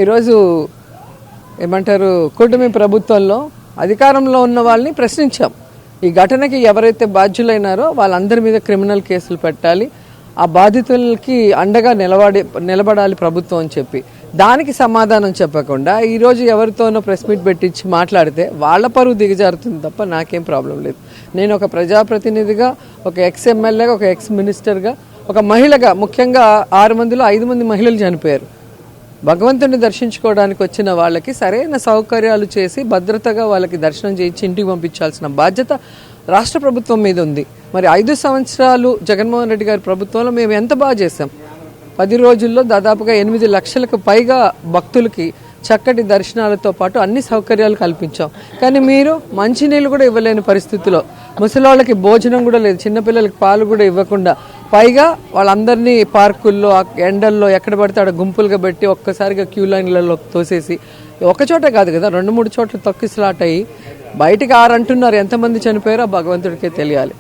ఈరోజు ఏమంటారు కూటమి ప్రభుత్వంలో అధికారంలో ఉన్న వాళ్ళని ప్రశ్నించాం. ఈ ఘటనకి ఎవరైతే బాధ్యులైనారో వాళ్ళందరి మీద క్రిమినల్ కేసులు పెట్టాలి, ఆ బాధితులకి అండగా నిలబడాలి ప్రభుత్వం అని చెప్పి దానికి సమాధానం చెప్పకుండా ఈరోజు ఎవరితోనో ప్రెస్ మీట్ పెట్టించి మాట్లాడితే వాళ్ళ పరువు దిగజారుతుంది తప్ప నాకేం ప్రాబ్లం లేదు. నేను ఒక ప్రజాప్రతినిధిగా, ఒక ఎక్స్ ఎమ్మెల్యేగా, ఒక ఎక్స్ మినిస్టర్గా, ఒక మహిళగా, ముఖ్యంగా 6 మందిలో 5 మంది మహిళలు చనిపోయారు. భగవంతుని దర్శించుకోవడానికి వచ్చిన వాళ్ళకి సరైన సౌకర్యాలు చేసి భద్రతగా వాళ్ళకి దర్శనం చేయించి ఇంటికి పంపించాల్సిన బాధ్యత రాష్ట్ర ప్రభుత్వం మీద ఉంది. మరి 5 సంవత్సరాలు జగన్మోహన్ రెడ్డి గారి ప్రభుత్వంలో మేము ఎంత బాగా చేశాం. 10 రోజుల్లో దాదాపుగా 8 లక్షలకు పైగా భక్తులకి చక్కటి దర్శనాలతో పాటు అన్ని సౌకర్యాలు కల్పించాం. కానీ మీరు మంచినీళ్ళు కూడా ఇవ్వలేని పరిస్థితిలో, ముసలివాళ్ళకి భోజనం కూడా లేదు, చిన్నపిల్లలకి పాలు కూడా ఇవ్వకుండా, పైగా వాళ్ళందరినీ పార్కుల్లో ఎండల్లో ఎక్కడ పడితే అక్కడ గుంపులుగా పెట్టి ఒక్కసారిగా క్యూ లైన్లలో తోసేసి, ఒక చోటే కాదు కదా 2-3 చోట్ల తొక్కిసలాట్ అయ్యి బయటికి 6 అంటున్నారు. ఎంతమంది చనిపోయారో భగవంతుడికే తెలియాలి.